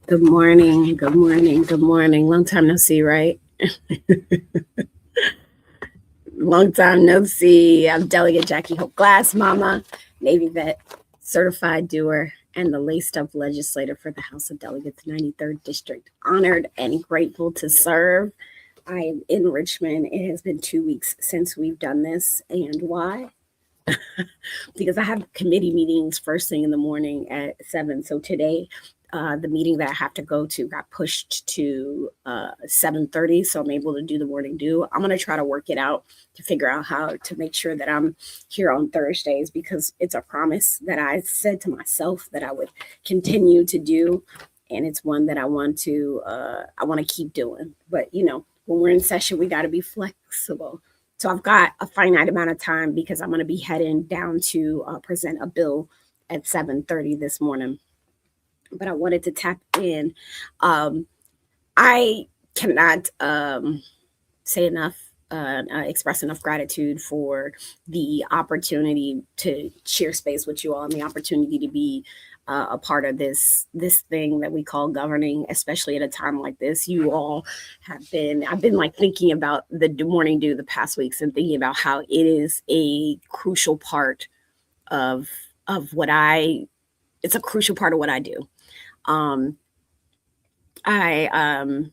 Good morning. Good morning. Good morning. Long time no see, right? Long time no see. I'm Delegate Jackie Hope Glass, Mama, Navy vet, certified doer, and the laced up legislator for the House of Delegates, 93rd District. Honored and grateful to serve. I am in Richmond. It has been 2 weeks since we've done this. And why? Because I have committee meetings first thing in the morning at 7. So today, the meeting that I have to go to got pushed to 7:30, so I'm able to do the morning due. I'm gonna try to work it out to figure out how to make sure that I'm here on Thursdays because it's a promise that I said to myself that I would continue to do, and it's one that I want to keep doing. But when we're in session, we got to be flexible. So I've got a finite amount of time because I'm going to be heading down to present a bill at 7:30 this morning. But I wanted to tap in. I cannot say enough, express enough gratitude for the opportunity to share space with you all and the opportunity to be a part of this thing that we call governing, especially at a time like this. You all I've been like thinking about the morning dew the past weeks and thinking about how it is a crucial part of it's a crucial part of what I do. I am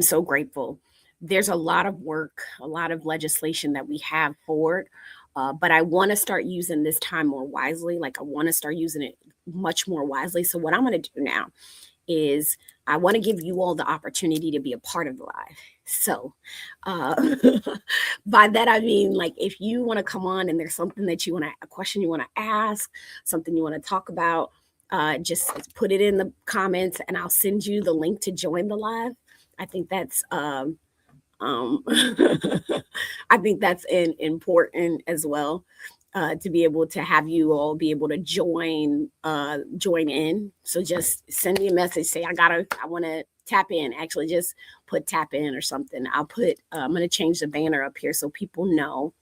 so grateful. There's a lot of work, a lot of legislation that we have forward, but I want to start using this time more wisely. Like I want to start using it much more wisely. So what I'm going to do now is I want to give you all the opportunity to be a part of the live. So by that I mean, like, if you want to come on and there's something that a question you want to ask, something you want to talk about, just put it in the comments and I'll send you the link to join the live. I think that's I think that's important as well, to be able to have you all be able to join in. So just send me a message, say I want to tap in. Actually, just put tap in or something. I'm going to change the banner up here so people know.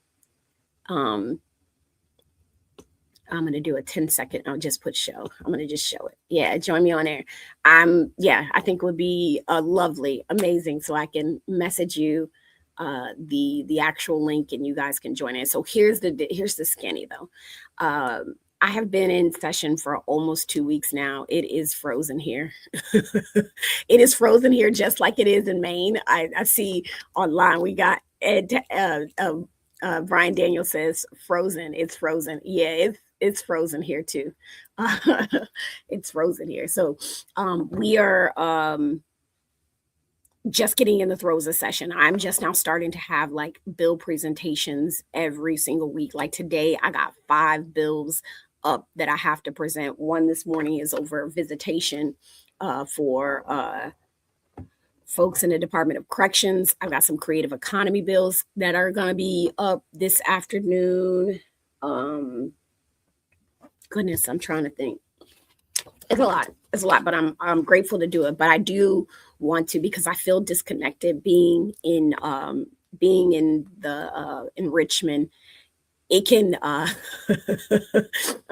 I'm going to do a 10-second. I'll just put show. I'm going to just show it. Yeah, join me on there. I think it would be lovely, amazing. So I can message you the actual link and you guys can join in. So here's the skinny though. I have been in session for almost 2 weeks now. It is frozen here. It is frozen here just like it is in Maine. I see online we got Brian Daniel says frozen. It's frozen. Yeah, it's frozen here too. It's frozen here. So we are just getting in the throes of session. I'm just now starting to have like bill presentations every single week. Like today, I got 5 bills up that I have to present. One this morning is over visitation for folks in the Department of Corrections. I've got some creative economy bills that are going to be up this afternoon. Goodness, I'm trying to think. It's a lot, but I'm grateful to do it. But I do want to, because I feel disconnected being in Richmond. It can I'm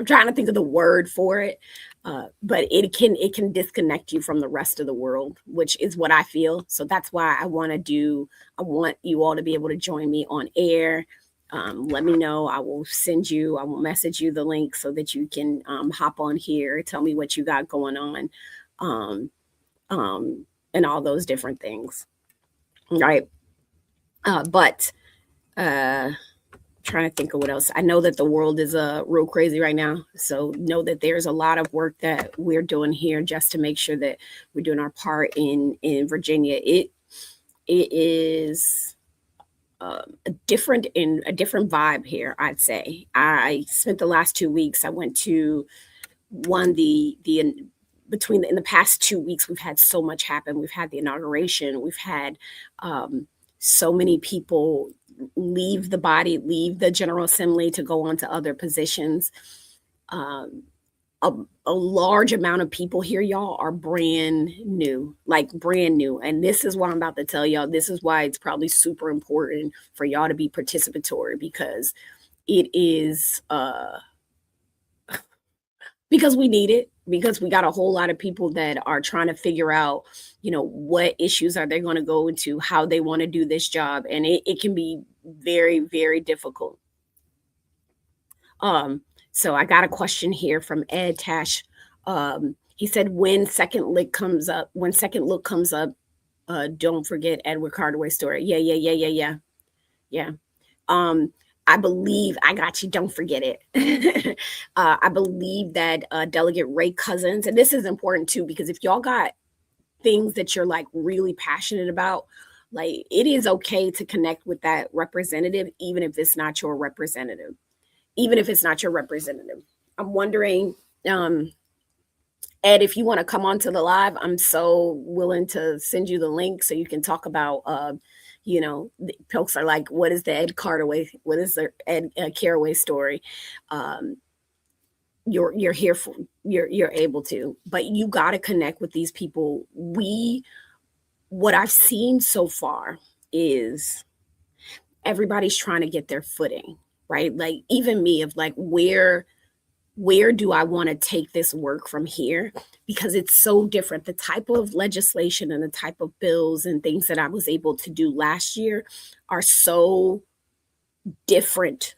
trying to think of the word for it, but it can disconnect you from the rest of the world, which is what I feel. So that's why I want you all to be able to join me on air. Let me know. I will message you the link so that you can hop on here, tell me what you got going on, and all those different things. Right. But trying to think of what else. I know that the world is real crazy right now. So know that there's a lot of work that we're doing here just to make sure that we're doing our part in Virginia. It is a different vibe here, I'd say. I spent the last 2 weeks. I went to in the past 2 weeks, we've had so much happen. We've had the inauguration. We've had so many people leave the General Assembly to go on to other positions. A large amount of people here, y'all, are brand new. And this is what I'm about to tell y'all. This is why it's probably super important for y'all to be participatory, because it is because we need it, because we got a whole lot of people that are trying to figure out, what issues are they going to go into, how they want to do this job, and it can be very, very difficult. um so I got a question here from Ed Tash. He said, when second look comes up, don't forget Edward Cardaway's story. Yeah, yeah, yeah, yeah, yeah, yeah. um I believe, I got you, don't forget it. I believe that Delegate Ray Cousins, and this is important too, because if y'all got things that you're like really passionate about, like, it is okay to connect with that representative, even if it's not your representative. Even if it's not your representative. I'm wondering, um, Ed, if you want to come onto the live, I'm so willing to send you the link so you can talk about, folks are like, what is the Ed Cardaway? What is the Ed Caraway story? Um, you're here for, you're able to, but you got to connect with these people. What I've seen so far is everybody's trying to get their footing, right? Like, even me, of like, where do I want to take this work from here? Because it's so different. The type of legislation and the type of bills and things that I was able to do last year are so different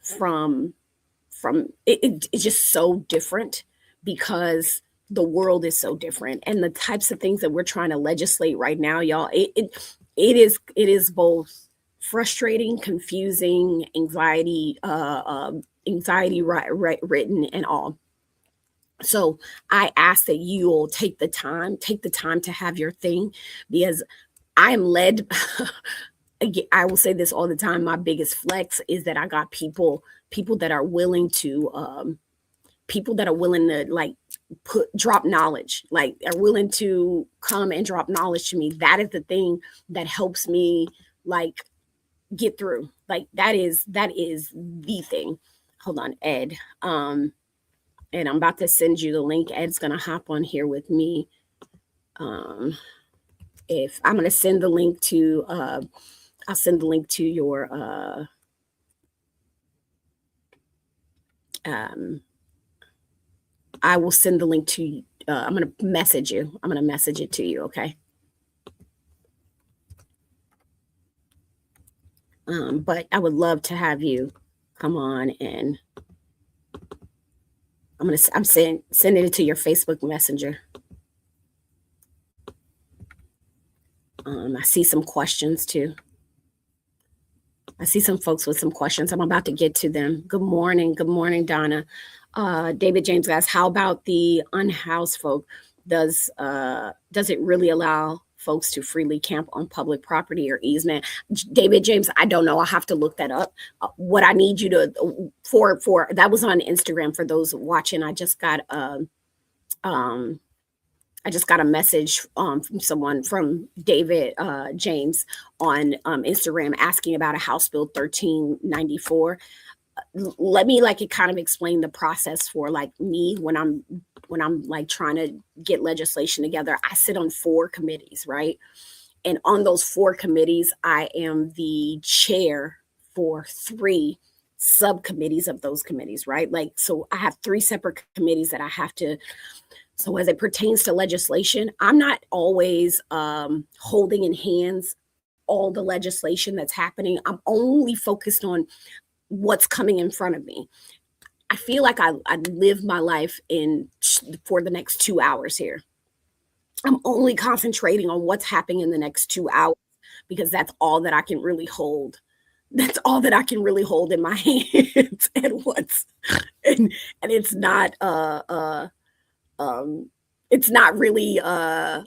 it's just so different, because the world is so different, and the types of things that we're trying to legislate right now, y'all, it is both frustrating, confusing, anxiety written and all. So I ask that you'll take the time to have your thing, because I am led. I will say this all the time. My biggest flex is that I got people that are willing to, like drop knowledge, like are willing to come and drop knowledge to me. That is the thing that helps me, like, get through. Like, that is the thing. Hold on, Ed. And I'm about to send you the link. Ed's gonna hop on here with me. If I'm gonna send the link to, I'll send the link to your, I will send the link to, I'm gonna message you. I'm gonna message it to you, okay? But I would love to have you come on, and I'm sending it to your Facebook Messenger. I see some questions too. I see some folks with some questions. I'm about to get to them. Good morning, Donna. David James asks, how about the unhoused folk? Does it really allow folks to freely camp on public property or easement? David James, I don't know. I'll have to look that up. What I need you to, for that was on Instagram for those watching. I just got a message from someone, from David James on Instagram, asking about a House Bill 1394. Let me like it kind of explain the process for like me when I'm like trying to get legislation together. I sit on 4 committees, right? And on those 4 committees, I am the chair for 3 subcommittees of those committees, right? Like, so I have 3 separate committees that I have to. So as it pertains to legislation, I'm not always holding in hands all the legislation that's happening. I'm only focused on what's coming in front of me. I feel like I live my life for the next 2 hours here. I'm only concentrating on what's happening in the next 2 hours, because that's all that I can really hold. That's all that I can really hold in my hands at once. And it's not it's not really I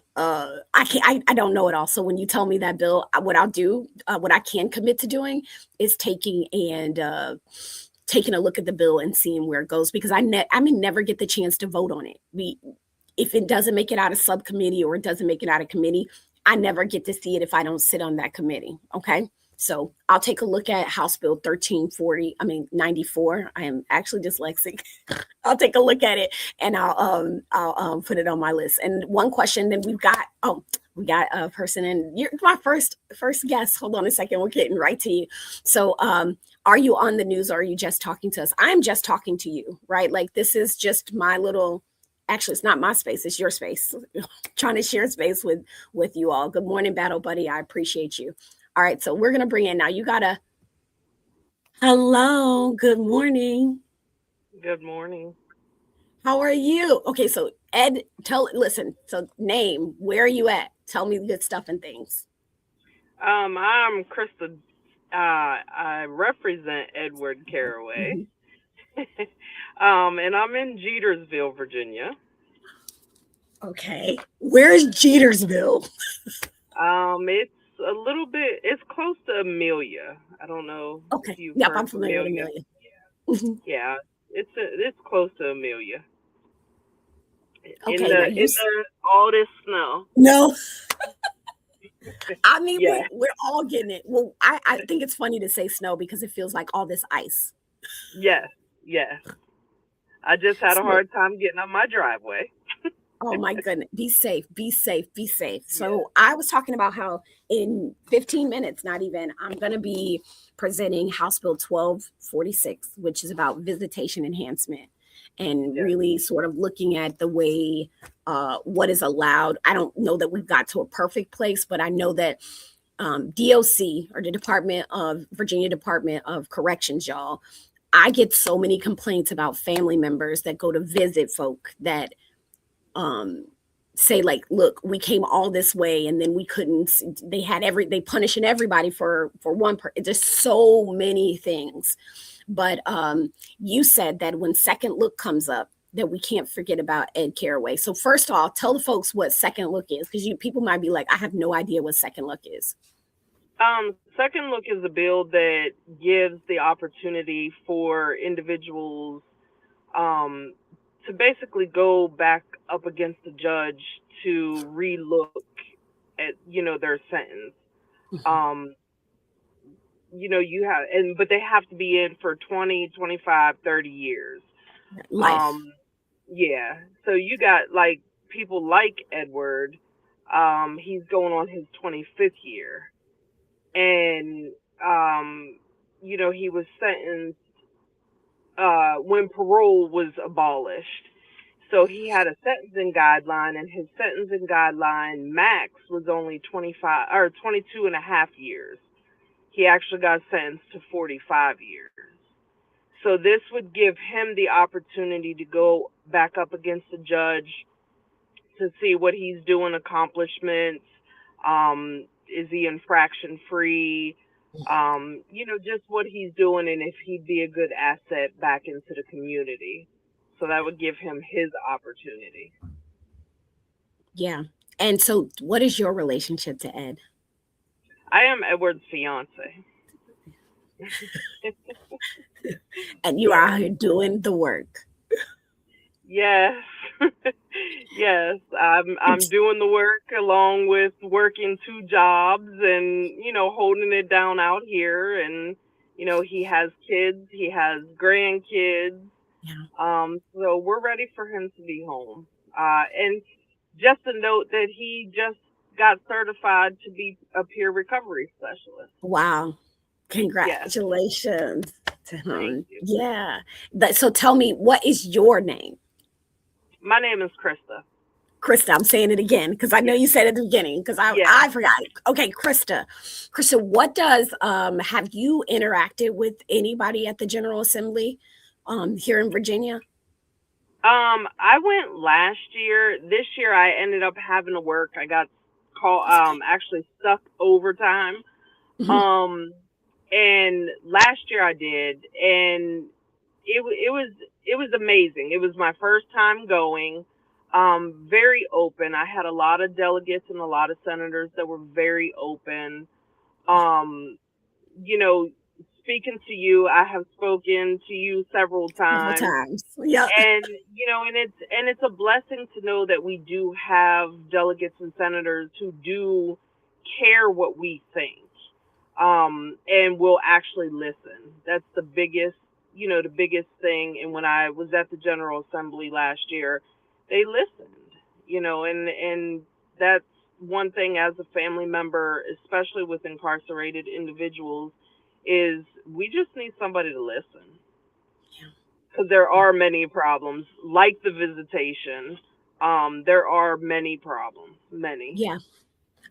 don't know it all. So when you tell me that, Bill, what I'll do, what I can commit to doing is taking a look at the bill and seeing where it goes, because I may never get the chance to vote on it. If it doesn't make it out of subcommittee or it doesn't make it out of committee, I never get to see it if I don't sit on that committee. Okay. So I'll take a look at House Bill 94. I am actually dyslexic. I'll take a look at it, and I'll put it on my list. And one question that we got a person, and you're my first guest. Hold on a second. We're getting right to you. So, are you on the news, or are you just talking to us? I'm just talking to you, right? Like, this is just my little Actually, it's not my space, it's your space. Trying to share space with you all. Good morning, Battle Buddy. I appreciate you. All right, so we're gonna bring in now. You gotta hello, good morning. Good morning. How are you? Okay, so Ed, listen, so name, where are you at? Tell me the good stuff and things. I'm Krista. I represent Edward Caraway. Mhm. And I'm in Jetersville, Virginia. Okay. Where's Jetersville? It's a little bit. It's close to Amelia. I don't know if Okay. you've Yep, heard I'm of familiar with Amelia. Amelia. Mhm. Yeah, it's close to Amelia. In Okay, now the in the all this snow. no, I mean Yeah, we're all getting it. Well, I think it's funny to say snow because it feels like all this ice. yes, yes. I just had a So, hard time getting up my driveway. oh my goodness, be safe, be safe, be safe. Yeah, So I was talking about how in 15 minutes, not even, I'm going to be presenting House Bill 1246, which is about visitation enhancement and yeah, really sort of looking at the way what is allowed. I don't know that we've got to a perfect place, but I know that DOC, or the Virginia Department of Corrections, y'all, I get so many complaints about family members that go to visit folk that um say like, look, we came all this way and then we couldn't, they punishing everybody for just so many things. But you said that when second look comes up, that we can't forget about Ed Caraway. So first of all, tell the folks what second look is, because you people might be like, I have no idea what second look is. Second Look is a bill that gives the opportunity for individuals um, to basically go back up against the judge to relook at their sentence. Mhm. Um, you have but they have to be in for 20, 25, 30 years. Life. Um, yeah. So you got like people like Edward. He's going on his 25th year, and um, he was sentenced when parole was abolished. So he had a sentencing guideline, and his sentencing guideline max was only 25 or 22 and a half years. He actually got sentenced to 45 years. So this would give him the opportunity to go back up against the judge to see what he's doing, accomplishments. Is he infraction free? Just what he's doing and if he'd be a good asset back into the community. So that would give him his opportunity. Yeah. And so what is your relationship to Ed? I am Edward's fiance. And you are Yeah. out here doing the work. Yes. Yes. I'm doing the work along with working two jobs and, holding it down out here, and he has kids, he has grandkids. Yeah. So we're ready for him to be home. And just a note that he just got certified to be a peer recovery specialist. Wow. Yes. Congratulations to Thank him. you. Yeah. So tell me, what is your name? My name is Krista. Krista, I'm saying it again because I know Yes. you said it at the beginning because Yes. I forgot it. Okay, Krista. Krista, what does have you interacted with anybody at the General Assembly here in Virginia? I went last year. This year I ended up having to work. I got actually stuck overtime. Mhm. Um and last year I did, and it was amazing. It was my first time going. Very open. I had a lot of delegates and a lot of senators that were very open. Um you know, Speaking to you, I have spoken to you several Several times, times. Yep. and and it's a blessing to know that we do have delegates and senators who do care what we think, and will actually listen. That's the biggest thing. And when I was at the General Assembly last year, they listened, and that's one thing as a family member, especially with incarcerated individuals, is we just need somebody to listen. because there are many problems, like the visitation. There are many problems, many. Yeah.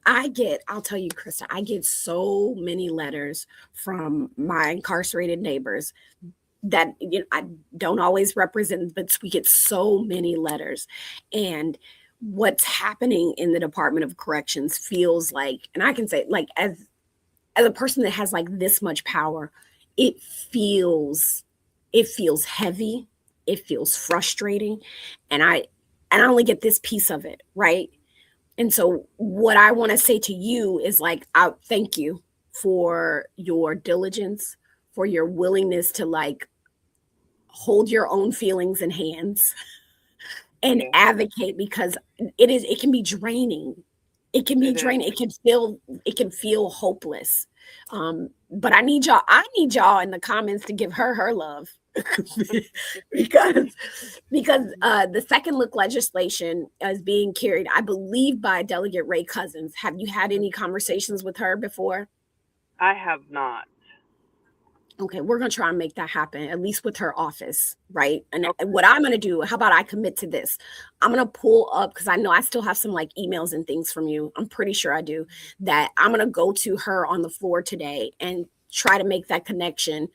I'll tell you, Krista, I get so many letters from my incarcerated neighbors that, I don't always represent, but we get so many letters. And what's happening in the Department of Corrections feels like, and I can say, like, as a person that has like this much power, it feels it feels heavy, it feels frustrating, and I only get this piece of it, right? And so what I want to say to you is like, I thank you for your diligence, for your willingness to like hold your own feelings in hands and Yeah, advocate, because it can be draining. It can be it is. draining. It can feel hopeless. But I need y'all in the comments to give her love. because the second look legislation is being carried, I believe, by Delegate Ray Cousins. Have you had any conversations with her before? I have not. Okay, we're gonna try and make that happen, at least with her office, right? And Okay. what I'm gonna do, how about I commit to this? I'm gonna pull up, because I know I still have some like emails and things from you. I'm pretty sure I do. That I'm gonna go to her on the floor today and try to make that connection.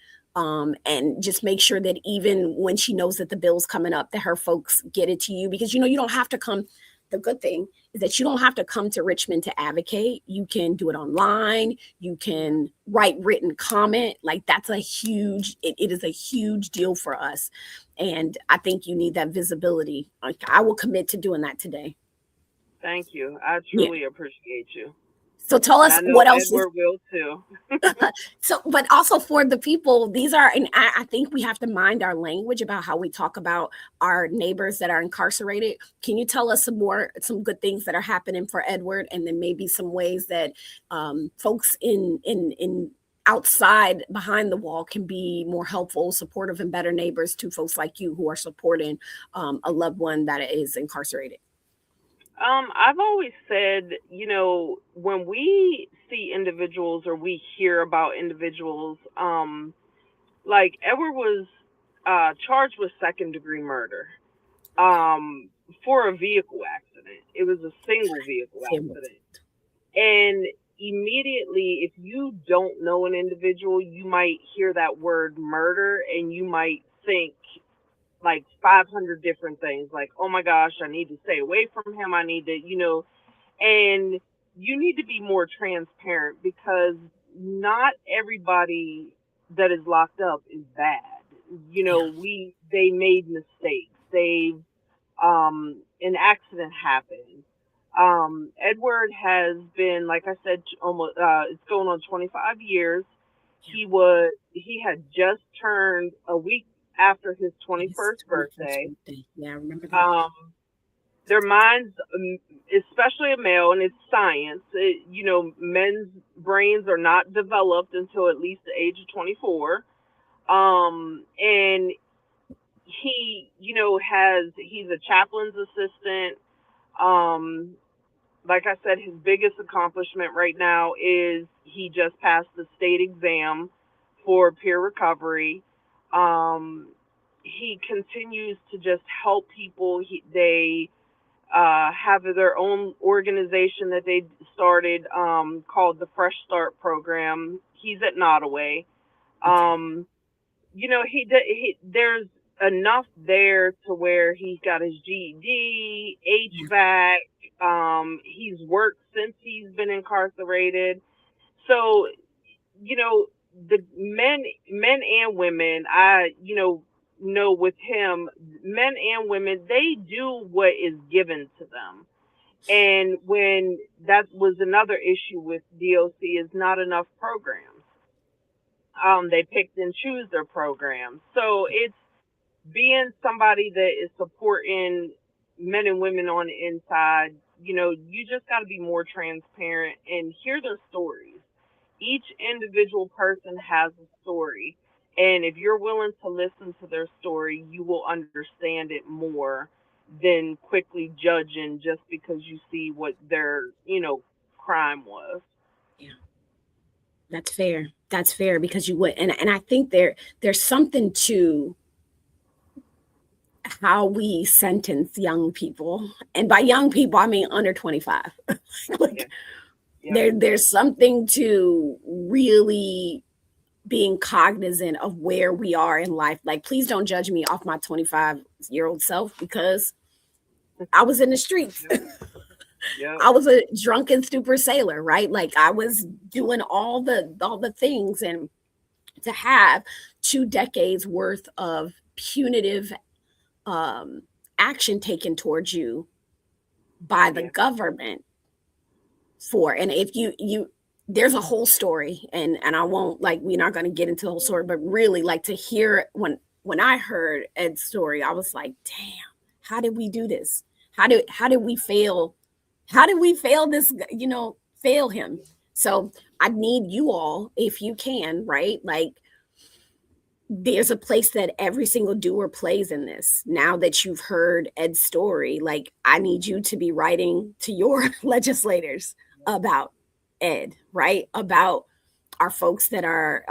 And just make sure that even when she knows that the bill's coming up, that her folks get it to you, because you don't have to come. The good thing is that you don't have to come to Richmond to advocate. You can do it online. You can write written comment. Like, that's it is a huge deal for us. And I think you need that visibility. Like, I will commit to doing that today. Thank you. I Yeah. truly appreciate you. So tell And us I know what else is. Edward will too. So, but also for the people, these are, and I think we have to mind our language about how we talk about our neighbors that are incarcerated. Can you tell us some good things that are happening for Edward, and then maybe some ways that folks in outside behind the wall can be more helpful, supportive, and better neighbors to folks like you who are supporting a loved one that is incarcerated? I've always said, when we see individuals or we hear about individuals, like Edward was charged with second degree murder um, for a vehicle accident. It was a single vehicle accident. And immediately, if you don't know an individual, you might hear that word murder and you might think like 500 different things, like, oh my gosh, I need to stay away from him. I need to, and you need to be more transparent, because not everybody that is locked up is bad. Yeah. They made mistakes. An accident happened. Edward has been, like I said, almost, it's going on 25 years. Yeah. He had just turned a week after his His 21st 21st birthday. birthday. Yeah, I remember that. Um, their minds, especially a male, and it's science. Men's brains are not developed until at least the age of 24. And he's a chaplain's assistant. Um, like I said, his biggest accomplishment right now is he just passed the state exam for peer recovery. Um, he continues to just help people. They have their own organization that they started, called the Fresh Start Program. He's at Nottoway. Okay. Um, there's enough there to where he's got his GED, Yeah. HVAC. He's worked since he's been incarcerated. So, you know, the men and women, know with him, men and women, they do what is given to them. And when that was another issue with DOC, is not enough programs. They picked and choose their programs. So it's being somebody that is supporting men and women on the inside. You just got to be more transparent and hear their stories. Each individual person has a story. And if you're willing to listen to their story, you will understand it more than quickly judging just because you see what their, crime was. Yeah. That's fair. That's fair, because you would, and I think there's something to how we sentence young people. And by young people, I mean under 25. Yeah. Like Yep. there's something to really being cognizant of where we are in life. Like, please don't judge me off my 25-year-old self because I was in the streets. Yep. Yep. I was a drunken super sailor, right? Like I was doing all the things, and to have 2 decades worth of punitive um, action taken towards you by the Yeah. government for, and if you there's a whole story, and I won't, like, we're not going to get into the whole story, but really, like, to hear when I heard Ed's story, I was like, damn, how did we do this? How did we fail? How did we fail this, fail him? So I need you all, if you can, right? Like, there's a place that every single doer plays in this. Now that you've heard Ed's story, like, I need you to be writing to your legislators about Ed, right? About our folks that are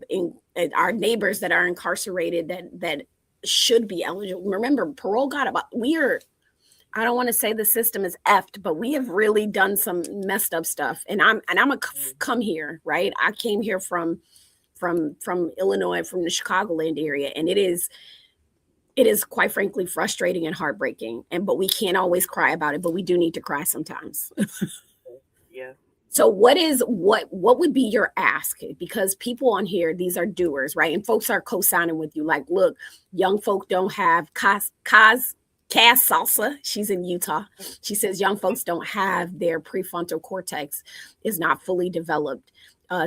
in our neighbors that are incarcerated, that should be eligible. Remember, parole got about, we are, I don't want to say the system is effed, but we have really done some messed up stuff. And I'm a come here, right? I came here from Illinois, from the Chicagoland area, and it is quite frankly frustrating and heartbreaking. But we can't always cry about it, but we do need to cry sometimes. Yeah. So what would be your ask? Because people on here, these are doers, right? And folks are co-signing with you. Like, look, young folk don't have Cass Salsa. She's in Utah. She says young folks don't have their prefrontal cortex is not fully developed.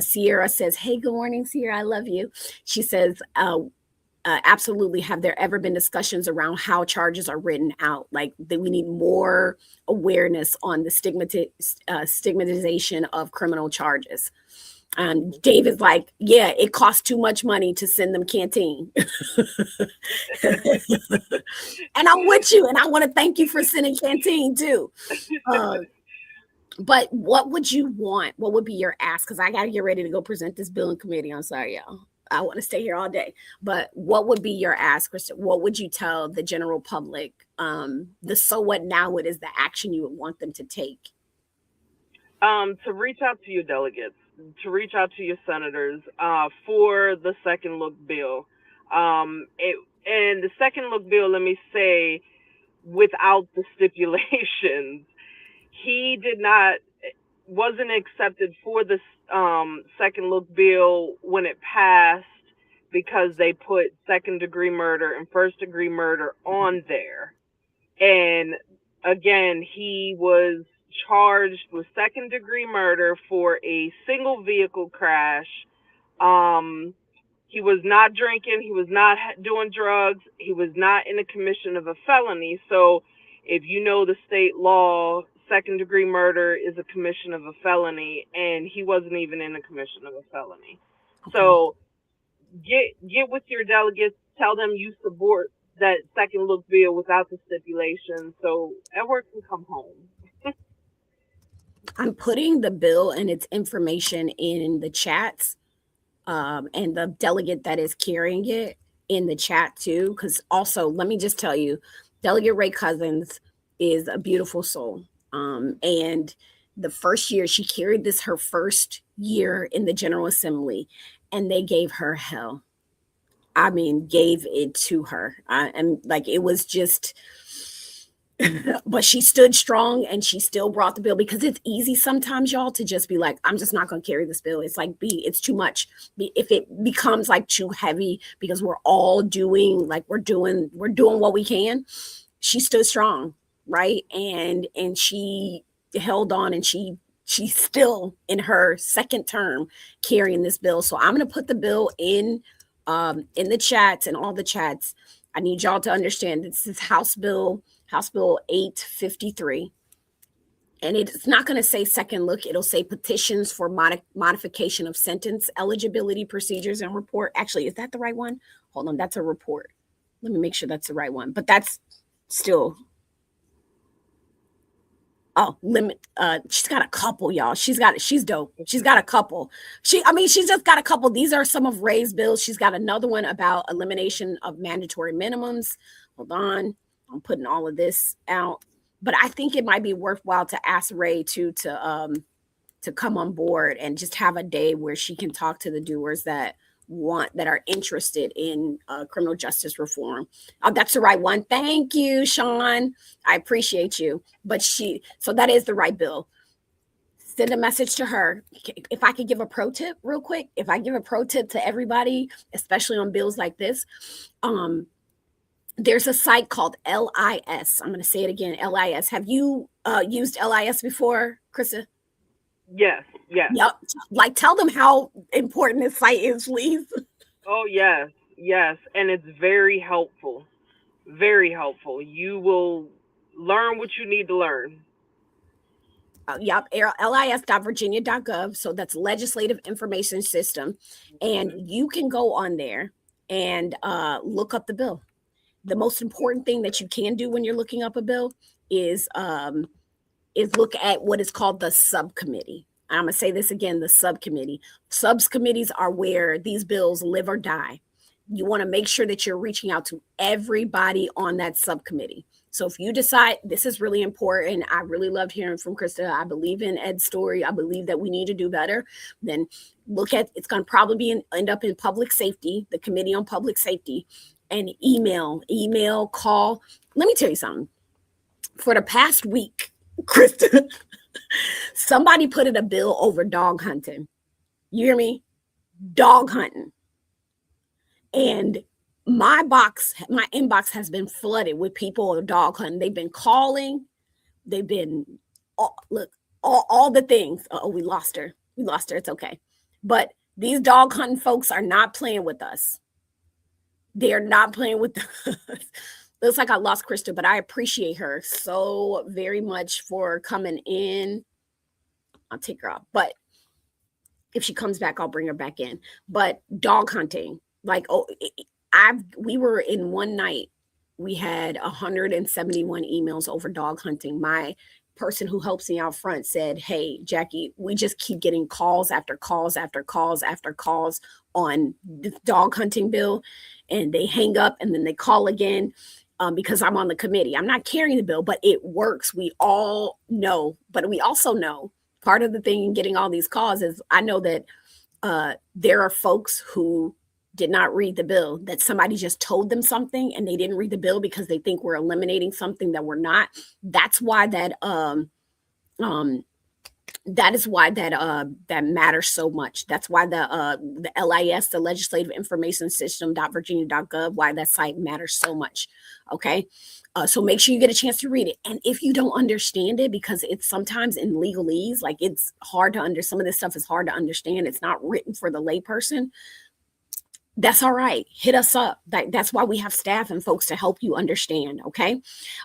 Sierra says, "Hey, good morning, Sierra. I love you." She says, absolutely, have there ever been discussions around how charges are written out? Like, that we need more awareness on the stigmatization of criminal charges. David's like, yeah, it costs too much money to send them canteen. And I'm with you, and I want to thank you for sending canteen too. Uh, but what would you want? What would be your ask? Because I got to get ready to go present this bill in committee. I'm sorry, y'all. I want to stay here all day. But what would be your ask, Krista? What would you tell the general public? The so what now? What is the action you would want them to take? To reach out to your delegates, to reach out to your senators, for the second look bill. And the second look bill, let me say, without the stipulations, he did not, wasn't accepted for the second look bill when it passed, because they put second degree murder and first degree murder on there. And again, he was charged with second degree murder for a single vehicle crash. Um, he was not drinking. He was not doing drugs. He was not in the commission of a felony. So if you know the state law, second degree murder is a commission of a felony, and he wasn't even in the commission of a felony. Okay. So get with your delegates, tell them you support that second look bill without the stipulation, so Edward can come home. I'm putting the bill and its information in the chats, and the delegate that is carrying it in the chat too. Because also, let me just tell you, Delegate Ray Cousins is a beautiful soul. And the first year she carried this, her first year in the General Assembly, and they gave her hell. I mean, gave it to her. And like, it was just, but she stood strong and she still brought the bill, because it's easy sometimes, y'all, to just be like, I'm just not going to carry this bill. It's like, it's too much. If it becomes like too heavy, because we're all doing, like, we're doing what we can. She stood strong, right? And she held on, and she's still in her second term carrying this bill. So I'm going to put the bill in the chats and all the chats. I need y'all to understand this is House Bill 853. And it's not going to say second look. It'll say petitions for modification of sentence eligibility procedures and report. Actually, is that the right one? Hold on, that's a report. Let me make sure that's the right one. But that's still Oh, limit. She's got a couple, y'all. She's dope. She's got a couple. She's just got a couple. These are some of Ray's bills. She's got another one about elimination of mandatory minimums. Hold on, I'm putting all of this out. But I think it might be worthwhile to ask Ray to come on board and just have a day where she can talk to the doers that are interested in criminal justice reform. Oh, that's the right one. Thank you, Sean. I appreciate you. So that is the right bill. Send a message to her. If I could give a pro tip real quick, if I give a pro tip to everybody, especially on bills like this, there's a site called LIS. I'm going to say it again, LIS. Have you used LIS before, Krista? Yes. Yep. Like, tell them how important this site is, please. Oh, yes. And it's very helpful. Very helpful. You will learn what you need to learn. Yep, lis.virginia.gov. So that's Legislative Information System. And you can go on there and look up the bill. The most important thing that you can do when you're looking up a bill is look at what is called the subcommittee. I'm going to say this again, the subcommittee. Subcommittees are where these bills live or die. You want to make sure that you're reaching out to everybody on that subcommittee. So if you decide this is really important, I really loved hearing from Krista. I believe in Ed's story. I believe that we need to do better. Then it's going to probably end up in public safety, the Committee on Public Safety, and email, call. Let me tell you something. For the past week, Krista, somebody put in a bill over dog hunting. You hear me? Dog hunting. And my inbox has been flooded with people dog hunting. They've been calling. They've been, all the things. Oh, we lost her. It's okay. But these dog hunting folks are not playing with us. They are not playing with us. Looks like I lost Krista, but I appreciate her so very much for coming in. I'll take her off. But if she comes back, I'll bring her back in. But dog hunting, we were in one night, we had 171 emails over dog hunting. My person who helps me out front said, hey, Jackie, we just keep getting calls after calls after calls after calls on the dog hunting bill. And they hang up and then they call again because I'm on the committee. I'm not carrying the bill, but it works. We all know. But we also know part of the thing in getting all these calls is I know that there are folks who did not read the bill, that somebody just told them something and they didn't read the bill because they think we're eliminating something that we're not. That's why that matters so much. That's why the LIS, the Legislative Information System.virginia.gov, why that site matters so much. Okay. So make sure you get a chance to read it. And if you don't understand it, because it's sometimes in legalese, like it's hard to understand, some of this stuff is hard to understand. It's not written for the layperson. That's all right. Hit us up. That's why we have staff and folks to help you understand. Okay.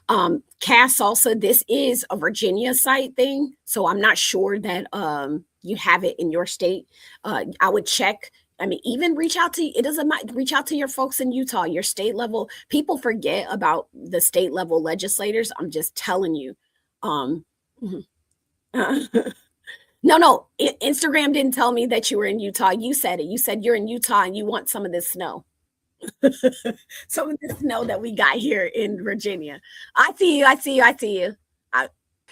Cass Salsa, this is a Virginia site thing. So I'm not sure that you have it in your state. I would check. I mean, even reach out to your folks in Utah, your state level. People forget about the state level legislators. I'm just telling you. No. Instagram didn't tell me that you were in Utah. You said it. You said you're in Utah and you want some of this snow. Some of the snow that we got here in Virginia. I see you.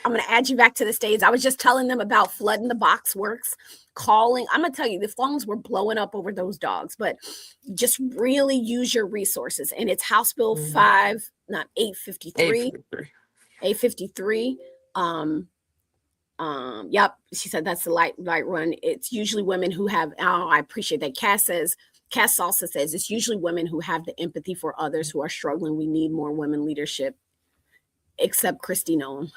I'm going to add you back to the stage. I was just telling them about flooding the box works, calling. I'm going to tell you, the phones were blowing up over those dogs, but just really use your resources. And it's House Bill 853. 853. Yep. She said that's the light run. It's usually women who have, I appreciate that. Cass Salsa says it's usually women who have the empathy for others who are struggling. We need more women leadership, except Christy Nolan.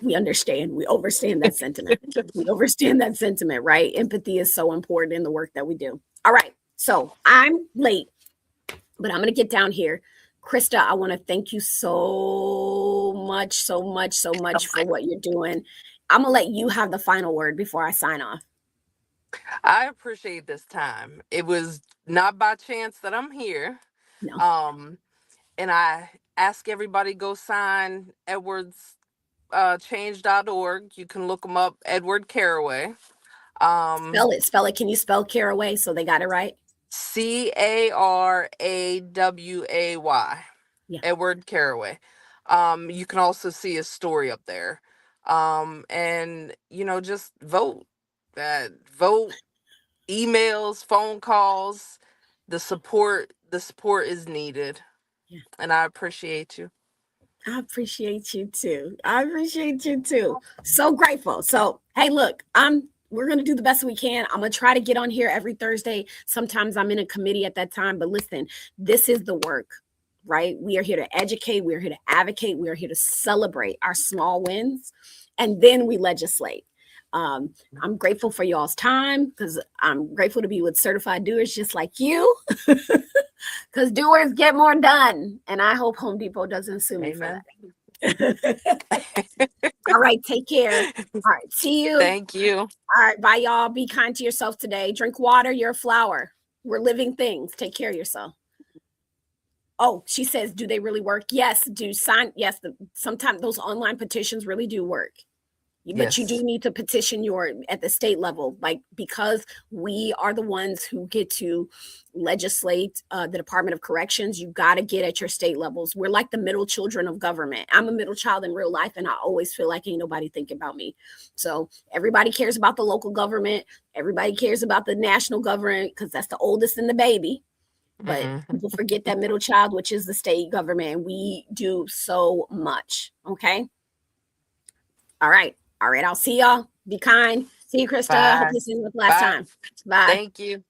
We understand. We understand that sentiment. Right? Empathy is so important in the work that we do. All right. So I'm late, but I'm going to get down here. Krista, I want to thank you so much for what you're doing. I'm going to let you have the final word before I sign off. I appreciate this time. It was not by chance that I'm here. No. and I ask everybody go sign Edward's change.org. You can look him up, Edward Caraway. Spell it. Can you spell Caraway so they got it right? Caraway. Yeah. Edward Caraway. You can also see his story up there. And just vote. Vote, emails, phone calls. The support is needed. Yeah. And I appreciate you. I appreciate you too. I appreciate you too. So grateful. So, hey, look, we're going to do the best we can. I'm going to try to get on here every Thursday. Sometimes I'm in a committee at that time, but listen, this is the work, right? We are here to educate, we are here to advocate, we are here to celebrate our small wins, and then we legislate. I'm grateful for y'all's time because I'm grateful to be with certified doers just like you. Because doers get more done. And I hope Home Depot doesn't sue me for that. All right. Take care. All right. See you. Thank you. All right. Bye, y'all. Be kind to yourself today. Drink water. You're a flower. We're living things. Take care of yourself. Oh, she says, do they really work? Yes. Do sign. Yes. Sometimes those online petitions really do work. But you do need to petition at the state level, because we are the ones who get to legislate the Department of Corrections. You got to get at your state levels. We're like the middle children of government. I'm a middle child in real life, and I always feel like ain't nobody thinking about me. So everybody cares about the local government. Everybody cares about the national government because that's the oldest in the baby. But people forget that middle child, which is the state government. And we do so much. Okay. All right. All right. I'll see y'all. Be kind. See you, Krista. Bye. Hope this is the last time. Bye. Thank you.